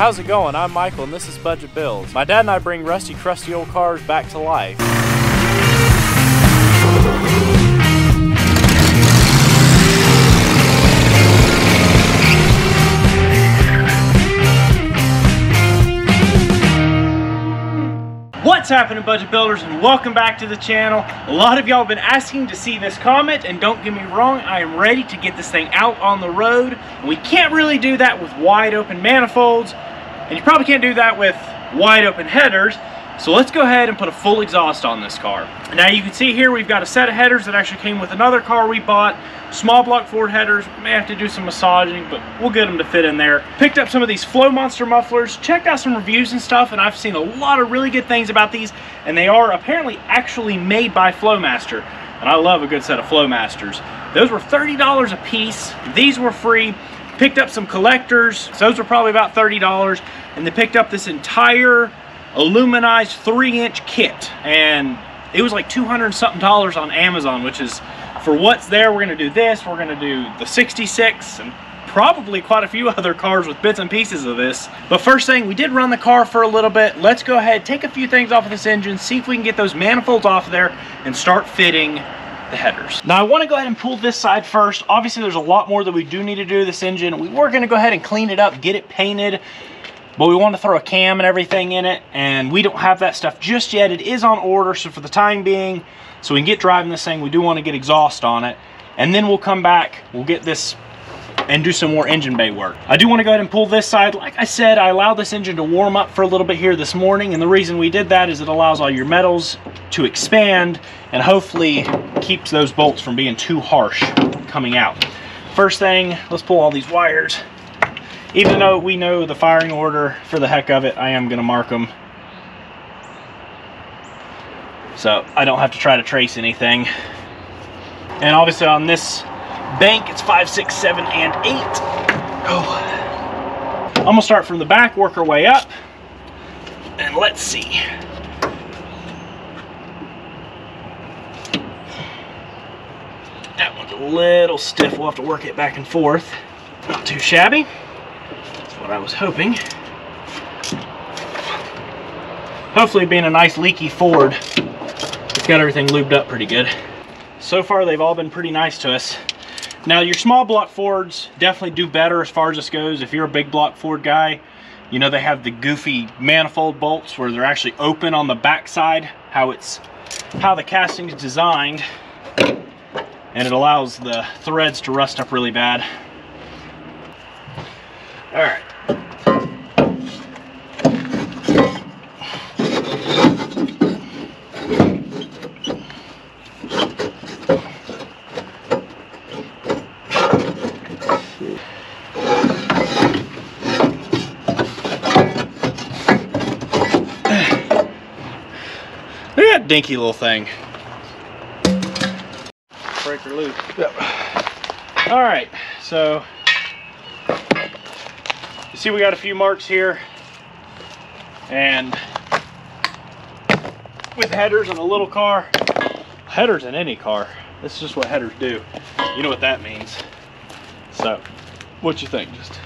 How's it going? I'm Michael and this is Budget Bills. My dad and I bring rusty, crusty old cars back to life. What's happening, Budget Builders, and welcome back to the channel. A lot of y'all have been asking to see this Comet, and don't get me wrong, I am ready to get this thing out on the road. We can't really do that with wide open manifolds, and you probably can't do that with wide open headers. So let's go ahead and put a full exhaust on this car. Now you can see here we've got a set of headers that actually came with another car we bought. Small block Ford headers, may have to do some massaging, but we'll get them to fit in there. Picked up some of these Flow Monster mufflers, checked out some reviews and stuff, and I've seen a lot of really good things about these, and they are apparently actually made by Flowmaster, and I love a good set of Flowmasters. Those were $30 a piece. These were free. Picked up some collectors. Those were probably about $30, and they picked up this entire aluminized 3-inch kit, and it was like $200 something on Amazon, which is, for what's there, we're gonna do this, we're gonna do the 66, and probably quite a few other cars with bits and pieces of this. But first thing, we did run the car for a little bit. Let's go ahead, take a few things off of this engine, see if we can get those manifolds off of there and start fitting the headers. Now I want to go ahead and pull this side first. Obviously there's a lot more that we do need to do to this engine. We were gonna go ahead and clean it up, get it painted, but we want to throw a cam and everything in it, and we don't have that stuff just yet. It is on order, so for the time being, so we can get driving this thing, we do want to get exhaust on it, and then we'll come back, we'll get this and do some more engine bay work. I do want to go ahead and pull this side. Like I said, I allowed this engine to warm up for a little bit here this morning, and the reason we did that is it allows all your metals to expand and hopefully keeps those bolts from being too harsh coming out. First thing, let's pull all these wires. Even though we know the firing order, for the heck of it, I am going to mark them, so I don't have to try to trace anything. And obviously on this bank, it's 5, 6, 7, and 8. Oh. I'm going to start from the back, work our way up, and let's see. That one's a little stiff. We'll have to work it back and forth. Not too shabby. What I was hoping. Hopefully, being a nice leaky Ford, it's got everything lubed up pretty good. So far they've all been pretty nice to us. Now your small block Fords definitely do better as far as this goes. If you're a big block Ford guy, you know they have the goofy manifold bolts where they're actually open on the back side, how the casting is designed, and it allows the threads to rust up really bad. All right. Look at that dinky little thing. Breaker loose. Yep. All right, so you see we got a few marks here, and with headers in a little car, headers in any car, this is just what headers do. You know what that means. So, what you think? Just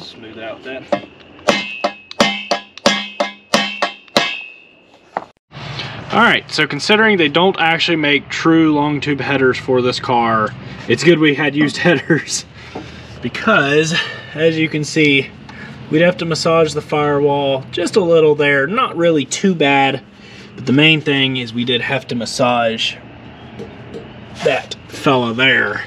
smooth it out then. Alright, so considering they don't actually make true long tube headers for this car, it's good we had used headers, because as you can see, we'd have to massage the firewall just a little there, not really too bad, but the main thing is we did have to massage that fella there.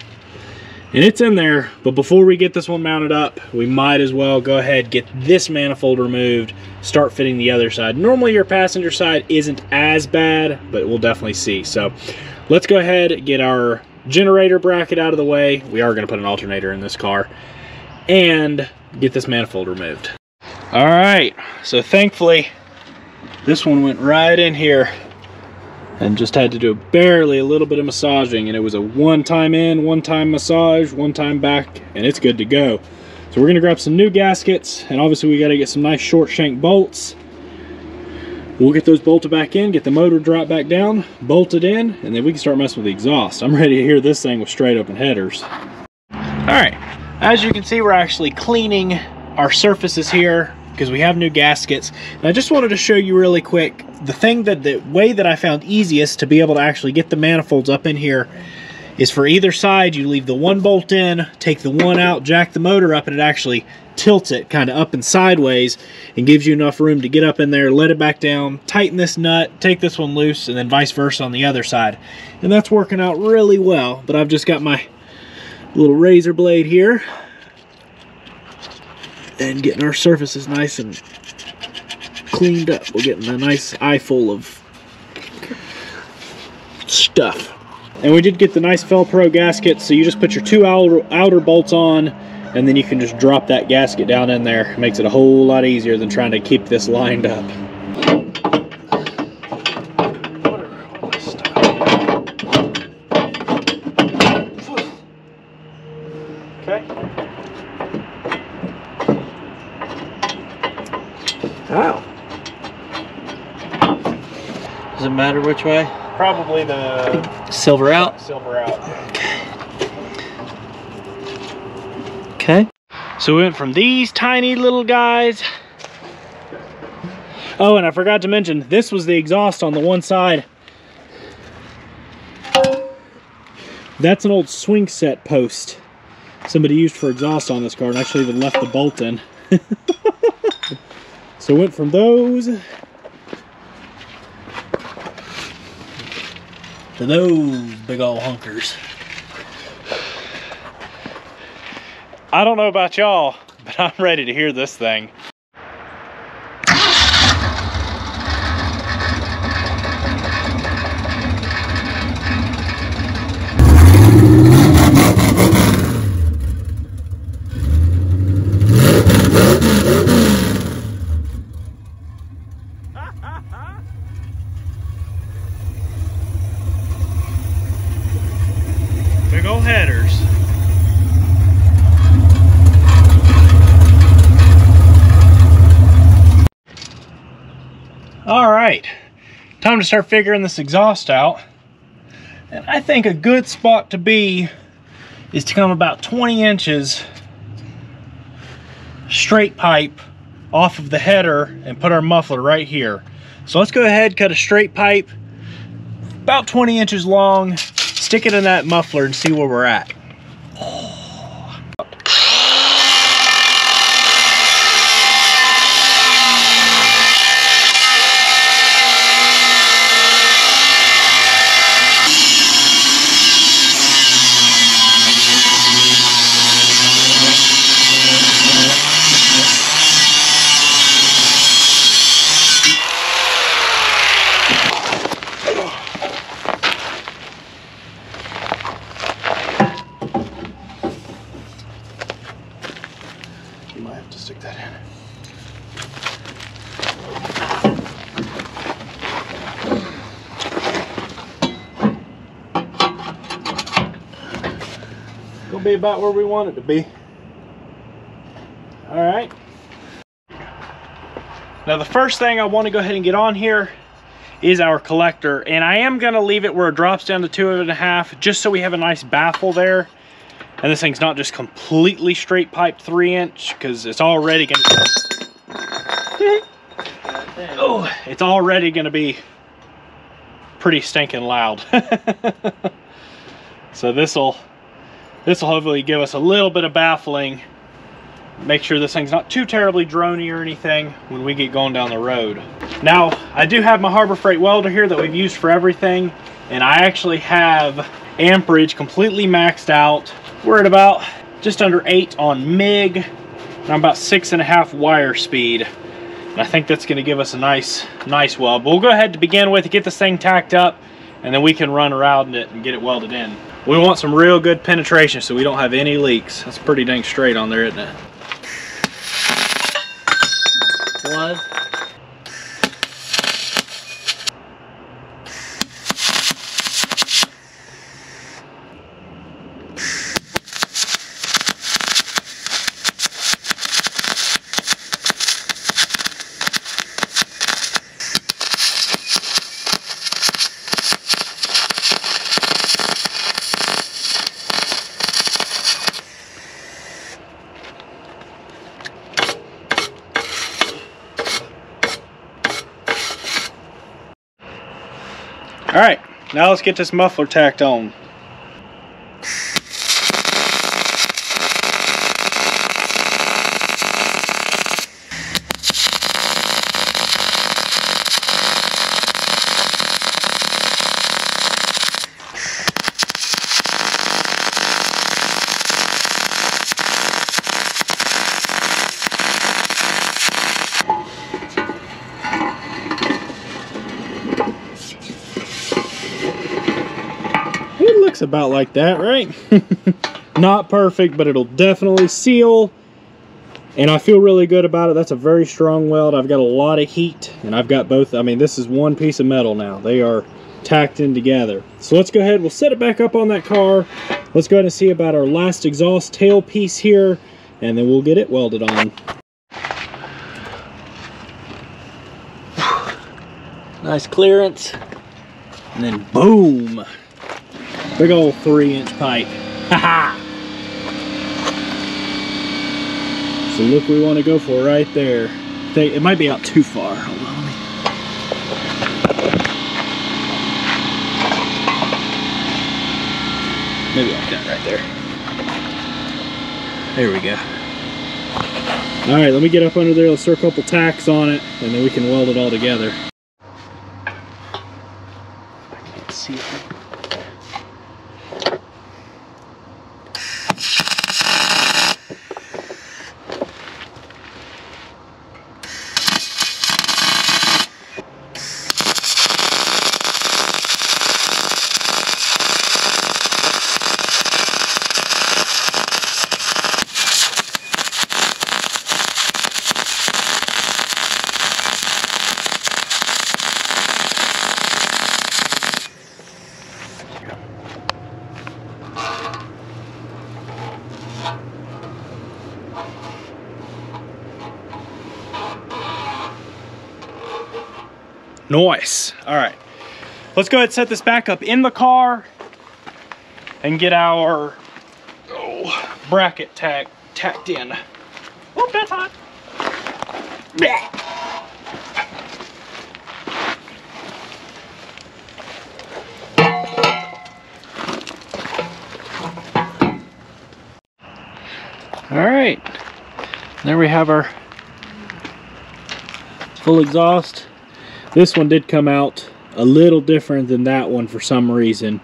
And it's in there, but before we get this one mounted up, we might as well go ahead, get this manifold removed, start fitting the other side. Normally your passenger side isn't as bad, but we'll definitely see. So let's go ahead, get our generator bracket out of the way. We are gonna put an alternator in this car, and get this manifold removed. All right, so thankfully, this one went right in here and just had to do barely a little bit of massaging, and it was a one-time in, one-time massage, one-time back, and it's good to go. So we're gonna grab some new gaskets, and obviously we gotta get some nice short shank bolts. We'll get those bolted back in, get the motor dropped back down, bolted in, and then we can start messing with the exhaust. I'm ready to hear this thing with straight open headers. Alright, as you can see, we're actually cleaning our surfaces here because we have new gaskets. And I just wanted to show you really quick the way that I found easiest to be able to actually get the manifolds up in here is for either side you leave the one bolt in, take the one out, jack the motor up, and it actually tilts it kind of up and sideways and gives you enough room to get up in there, let it back down, tighten this nut, take this one loose, and then vice versa on the other side. And that's working out really well. But I've just got my little razor blade here and getting our surfaces nice and cleaned up. We're getting a nice eye full of stuff. And we did get the nice Velcro gasket, so you just put your two outer bolts on, and then you can just drop that gasket down in there. It makes it a whole lot easier than trying to keep this lined up. Okay. Wow. Does it matter which way? Probably the silver out. Silver out. Okay. So we went from these tiny little guys. Oh, and I forgot to mention, this was the exhaust on the one side. That's an old swing set post somebody used for exhaust on this car, and actually even left the bolt in. So went from those to those big old hunkers. I don't know about y'all, but I'm ready to hear this thing. Big old headers. All right, time to start figuring this exhaust out. And I think a good spot to be is to come about 20 inches straight pipe off of the header and put our muffler right here. So let's go ahead, cut a straight pipe about 20 inches long, stick it in that muffler and see where we're at. You might have to stick that in. Gonna be about where we want it to be. All right. Now the first thing I want to go ahead and get on here is our collector, and I am gonna leave it where it drops down to 2.5, just so we have a nice baffle there. And this thing's not just completely straight pipe 3-inch, because it's already gonna it's already gonna be pretty stinking loud. So this'll hopefully give us a little bit of baffling, make sure this thing's not too terribly droney or anything when we get going down the road. Now I do have my Harbor Freight welder here that we've used for everything, and I actually have amperage completely maxed out. We're at about just under 8 on MIG, and I'm about 6.5 wire speed. And I think that's gonna give us a nice weld. But we'll go ahead to begin with to get this thing tacked up, and then we can run around it and get it welded in. We want some real good penetration so we don't have any leaks. That's pretty dang straight on there, isn't it? Was. All right, now let's get this muffler tacked on. It looks about like that, right? Not perfect, but it'll definitely seal. And I feel really good about it. That's a very strong weld. I've got a lot of heat, and I've got both. I mean, this is one piece of metal now. They are tacked in together. So let's go ahead. We'll set it back up on that car. Let's go ahead and see about our last exhaust tail piece here, and then we'll get it welded on. Nice clearance. And then boom. Big old 3-inch pipe. Haha! It's the look we want to go for right there. It might be out too far. Hold on. Maybe like that right there. There we go. Alright, let me get up under there. Let's throw a couple tacks on it, and then we can weld it all together. I can't see it. Nice. All right, let's go ahead and set this back up in the car and get our bracket tacked in. Oh, that's hot. All right, there we have our full exhaust. This one did come out a little different than that one for some reason,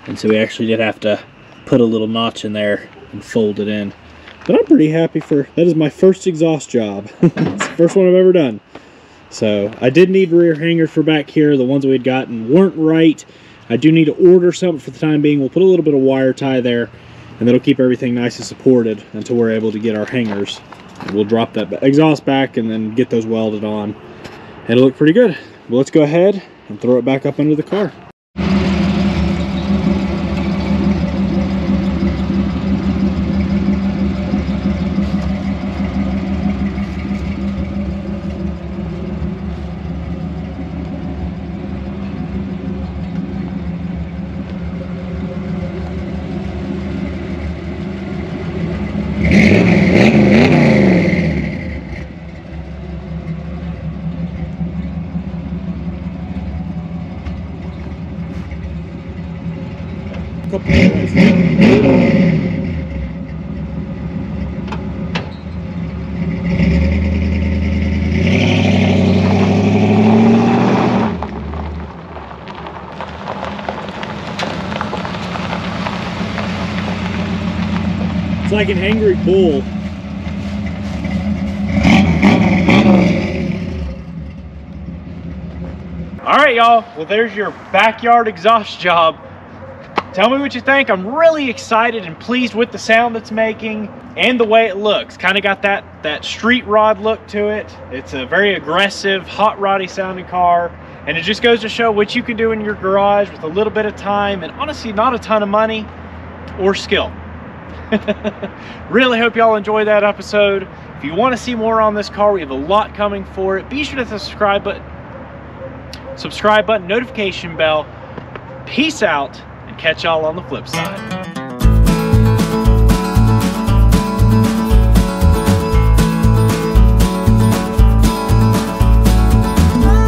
and so we actually did have to put a little notch in there and fold it in. But I'm pretty happy that is my first exhaust job. It's the first one I've ever done. So I did need rear hangers for back here. The ones we had gotten weren't right. I do need to order something for the time being. We'll put a little bit of wire tie there, and that'll keep everything nice and supported until we're able to get our hangers. And we'll drop that exhaust back and then get those welded on. It'll look pretty good. Well, let's go ahead and throw it back up under the car. It's like an angry bull. All right, y'all. Well, there's your backyard exhaust job. Tell me what you think. I'm really excited and pleased with the sound it's making and the way it looks. Kind of got that street rod look to it. It's a very aggressive, hot roddy sounding car. And it just goes to show what you can do in your garage with a little bit of time and honestly not a ton of money or skill. Really hope y'all enjoyed that episode. If you want to see more on this car, we have a lot coming for it. Be sure to hit the subscribe button, notification bell. Peace out, and catch y'all on the flip side.